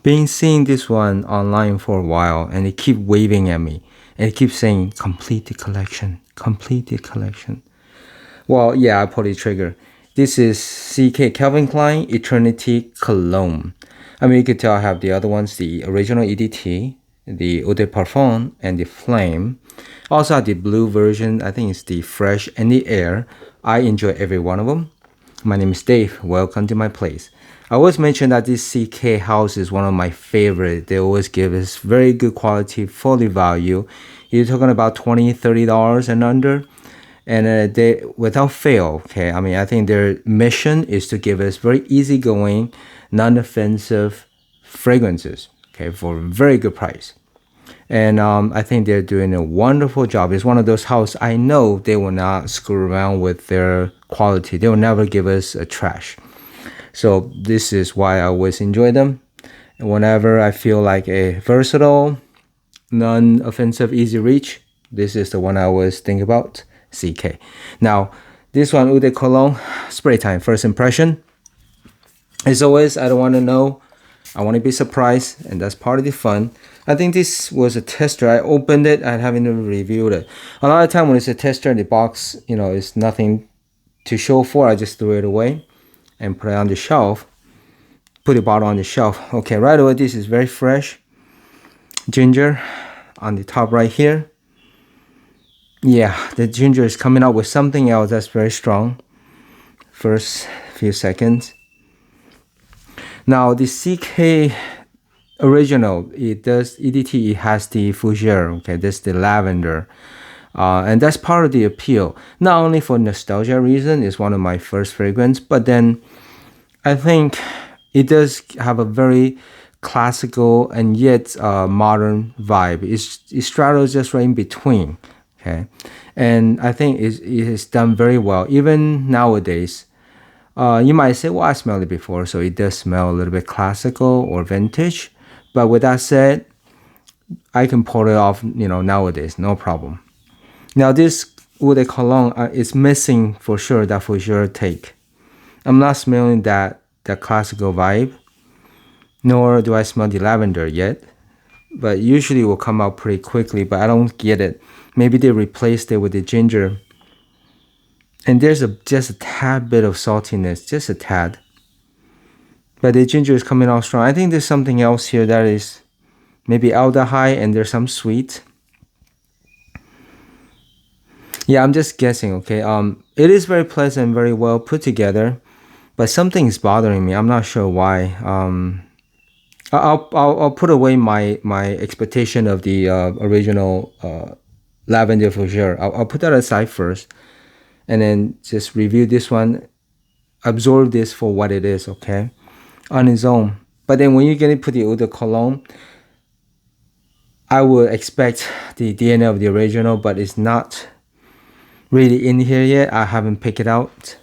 Been seeing this one online for a while, and it keep waving at me, and it keeps saying complete the collection, complete the collection. Well, yeah, I pulled the trigger. This is CK Calvin Klein Eternity Cologne. I mean, you could tell I have the other ones, the original EDT, the Eau de Parfum, and the Flame. Also have the blue version. I think it's the Fresh and the Air. I enjoy every one of them. My name is Dave. Welcome to my place. I always mention that this CK house is one of my favorite. They always give us very good quality, fully value. You're talking about $20, $30 and under. And they, without fail, okay, I mean, I think their mission is to give us very easygoing, non-offensive fragrances, okay, for a very good price. And I think they're doing a wonderful job. It's one of those houses I know they will not screw around with their quality. They will never give us a trash. So this is why I always enjoy them. And whenever I feel like a versatile, non-offensive, easy reach, this is the one I always think about. CK. Now, this one, Eau de Cologne, spray time, first impression. As always, I don't want to know. I want to be surprised, and that's part of the fun. I think this was a tester. I opened it. I haven't even reviewed it. A lot of time when it's a tester, the box, it's nothing to show for. I just threw it away and put it on the shelf. Put the bottle on the shelf. Okay, right away, this is very fresh. Ginger on the top right here. Yeah, the ginger is coming out with something else that's very strong. First few seconds. Now the CK original, it does EDT. It has the fougere. Okay, that's the lavender, and that's part of the appeal. Not only for nostalgia reason, it's one of my first fragrance, but then I think it does have a very classical and yet modern vibe. It straddles just right in between. Okay, and I think it is done very well. Even nowadays, you might say, well, I smelled it before, so it does smell a little bit classical or vintage. But with that said, I can pull it off, nowadays, no problem. Now this Eau de Cologne is missing for sure that fougere take. I'm not smelling that classical vibe, nor do I smell the lavender yet. But usually it will come out pretty quickly, but I don't get it. Maybe they replaced it with the ginger. And there's just a tad bit of saltiness, just a tad. But the ginger is coming out strong. I think there's something else here that is maybe aldehyde and there's some sweet. Yeah, I'm just guessing, okay? It is very pleasant, very well put together, but something is bothering me. I'm not sure why. I'll put away my expectation of the original lavender fougere. I'll put that aside first, and then just review this one, absorb this for what it is, okay, on its own. But then when you get into the Eau de Cologne, I would expect the DNA of the original, but it's not really in here yet. I haven't picked it out.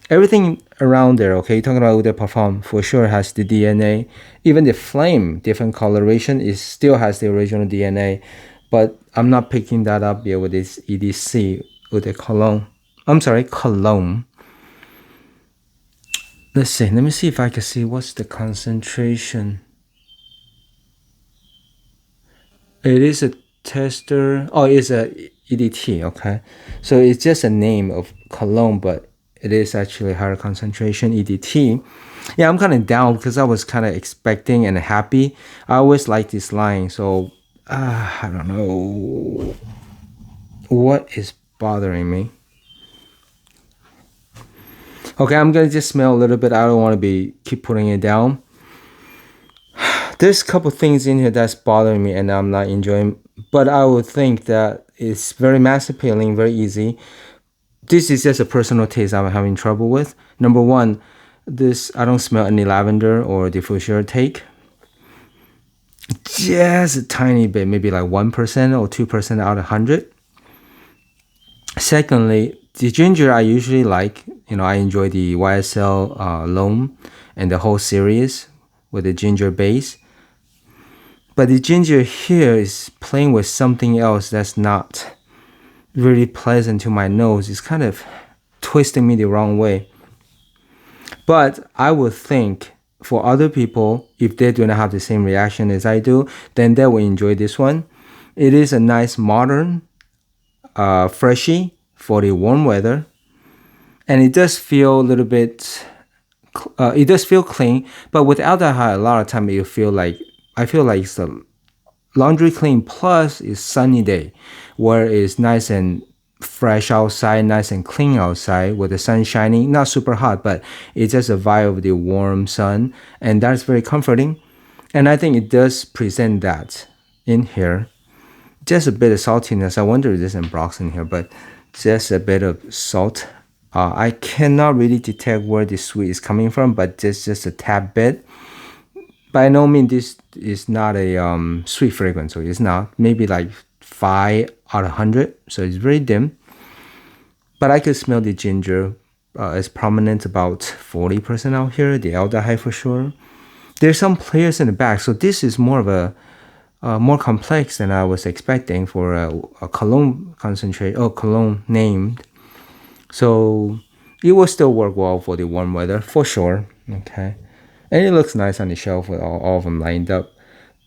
Everything around there, okay, you're talking about Eau de Parfum, for sure has the DNA. Even the Flame, different coloration, it still has the original DNA. But I'm not picking that up yet with this EDC, Eau de Cologne. I'm sorry, Cologne. Let's see, let me see if I can see what's the concentration. It is a tester, oh, it's a EDT, okay. So it's just a name of Cologne, but it is actually higher concentration EDT. Yeah, I'm kind of down because I was kind of expecting and happy. I always like this line, so I don't know what is bothering me. Okay, I'm gonna just smell a little bit. I don't want to keep putting it down. There's a couple things in here that's bothering me and I'm not enjoying, but I would think that it's very mass appealing, very easy. This is just a personal taste I'm having trouble with. Number one, I don't smell any lavender or the fougere take. Just a tiny bit, maybe like 1% or 2% out of 100. Secondly, the ginger I usually like. I enjoy the YSL L'Homme and the whole series with the ginger base. But the ginger here is playing with something else that's not really pleasant to my nose. It's kind of twisting me the wrong way. But I would think for other people, if they do not have the same reaction as I do, then they will enjoy this one. It is a nice modern, freshy for the warm weather, and it does feel a little bit. It does feel clean, but with aldehyde, a lot of time you feel like I feel like it's a laundry clean plus it's sunny day, where it's nice and fresh outside, nice and clean outside with the sun shining, not super hot, but it's just a vibe of the warm sun, and that's very comforting. And I think it does present that in here. Just a bit of saltiness. I wonder if there's Brox in here, but just a bit of salt. I cannot really detect where the sweet is coming from, but just a tad bit. By no means this is not a sweet fragrance, so it's not. Maybe like 5 out of 100, so it's very dim. But I could smell the ginger is prominent, about 40% out here, the aldehyde for sure. There's some players in the back, so this is more of a more complex than I was expecting for a cologne concentrate, cologne named. So it will still work well for the warm weather for sure. Okay, and it looks nice on the shelf with all of them lined up.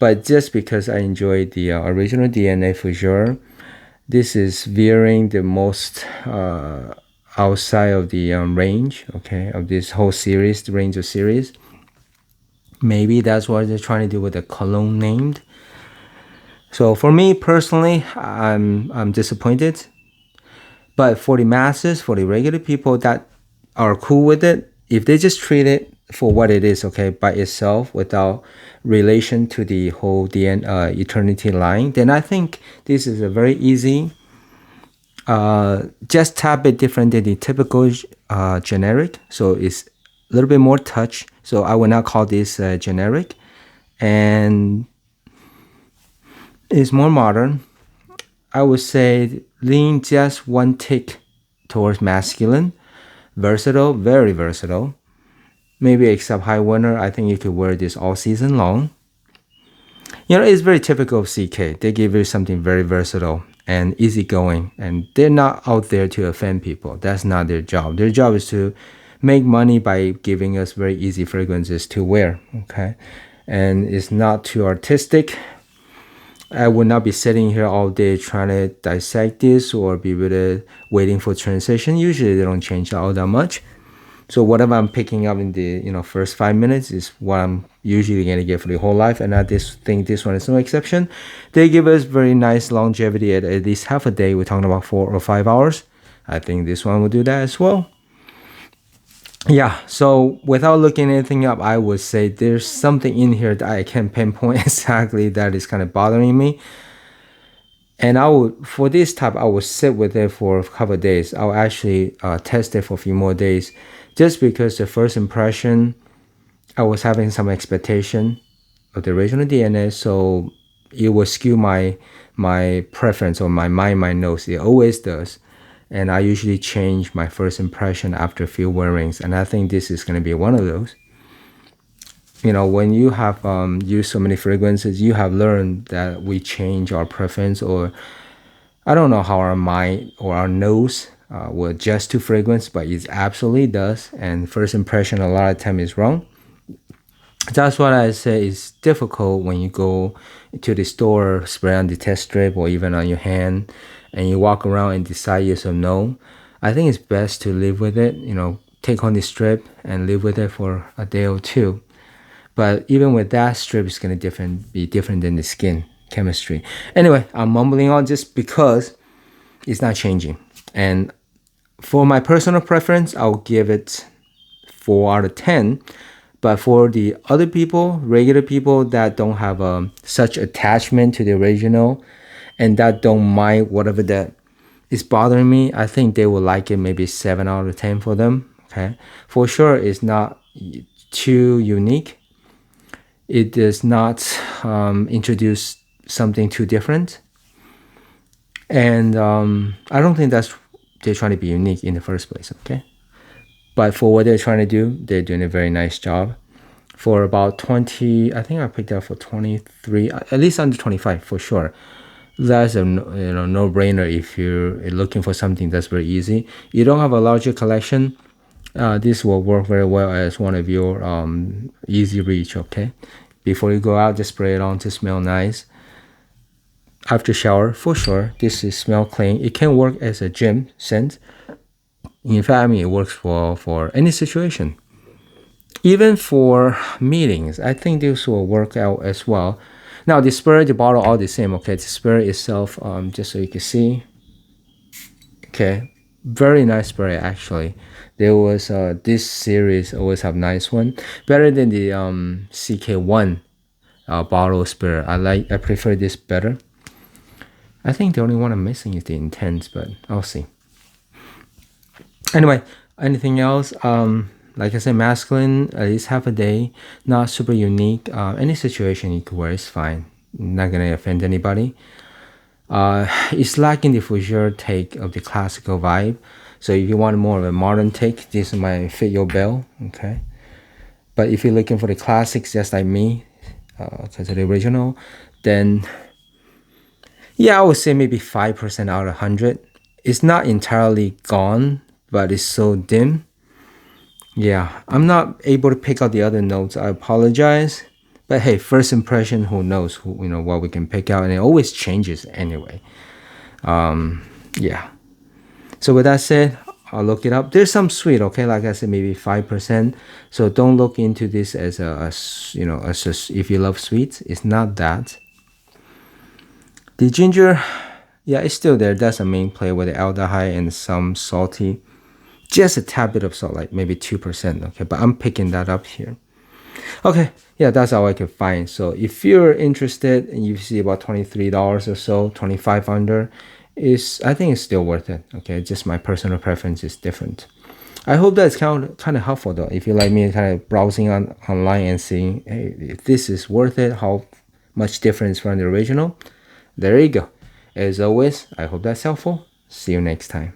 But just because I enjoyed the original DNA for sure, this is veering the most outside of the range, okay, of this whole series, the range of series. Maybe that's what they're trying to do with the cologne named. So for me personally, I'm disappointed. But for the masses, for the regular people that are cool with it, if they just treat it for what it is, okay, by itself without relation to the whole eternity line, then I think this is a very easy, just tap bit different than the typical generic. So it's a little bit more touch. So I would not call this generic, and it's more modern. I would say lean just one tick towards masculine, versatile, very versatile. Maybe except high winter, I think you could wear this all season long. You know, it's very typical of CK. They give you something very versatile and easygoing, and they're not out there to offend people. That's not their job. Their job is to make money by giving us very easy fragrances to wear, okay? And it's not too artistic. I would not be sitting here all day trying to dissect this or be really waiting for transition. Usually they don't change all that much. So whatever I'm picking up in the first 5 minutes is what I'm usually gonna get for the whole life. And I just think this one is no exception. They give us very nice longevity at least half a day. We're talking about 4 or 5 hours. I think this one will do that as well. Yeah, so without looking anything up, I would say there's something in here that I can't pinpoint exactly that is kind of bothering me. And for this type, I would sit with it for a couple of days. I'll actually test it for a few more days, just because the first impression, I was having some expectation of the original DNA, so it will skew my preference or my mind, my nose. It always does. And I usually change my first impression after a few wearings, and I think this is going to be one of those. When you have used so many fragrances, you have learned that we change our preference, or I don't know how our mind or our nose will adjust to fragrance, but it absolutely does. And first impression a lot of time is wrong. That's what I say is difficult when you go to the store, spray on the test strip or even on your hand, and you walk around and decide yes or no. I think it's best to live with it, take on the strip and live with it for a day or two. But even with that, strip is going to be different than the skin chemistry. Anyway, I'm mumbling on just because it's not changing. And for my personal preference, I'll give it 4 out of 10. But for the other people, regular people that don't have such attachment to the original and that don't mind whatever that is bothering me, I think they will like it, maybe 7 out of 10 for them. Okay, for sure, it's not too unique. It does not introduce something too different. And I don't think they're trying to be unique in the first place, okay? But for what they're trying to do, they're doing a very nice job. For about 20, I think I picked up for 23, at least under 25 for sure. That's a no-brainer if you're looking for something that's very easy. You don't have a larger collection, This will work very well as one of your easy reach. Okay, before you go out, just spray it on to smell nice. After shower, for sure, this is smell clean. It can work as a gym scent. In fact, I mean, it works for any situation. Even for meetings, I think this will work out as well. Now, the spray, the bottle, all the same. Okay, the spray itself, just so you can see. Okay, very nice spray actually. There was this series always have nice one, better than the CK1 bottle spray. I prefer this better. I think the only one I'm missing is the Intense, but I'll see. Anyway, anything else? Like I said, masculine, at least half a day, not super unique. Any situation you could wear is fine. Not gonna offend anybody. It's lacking the Fougere take of the classical vibe. So if you want more of a modern take, this might fit your bill. Okay. But if you're looking for the classics, just like me, because of the original, then yeah, I would say maybe 5% out of 100. It's not entirely gone, but it's so dim. Yeah, I'm not able to pick out the other notes. I apologize. But hey, first impression, who knows what we can pick out, and it always changes anyway. Yeah. So with that said, I'll look it up. There's some sweet, okay, like I said, maybe 5%. So don't look into this as if you love sweets. It's not that. The ginger, yeah, it's still there. That's a main play with the aldehyde and some salty. Just a tad bit of salt, like maybe 2%, okay? But I'm picking that up here. Okay, yeah, that's all I could find. So if you're interested and you see about $23 or so, 25 under, I think it's still worth it. Okay, just my personal preference is different. I hope that's kind of helpful though. If you like me, kind of browsing online and seeing, hey, if this is worth it, how much difference from the original. There you go. As always, I hope that's helpful. See you next time.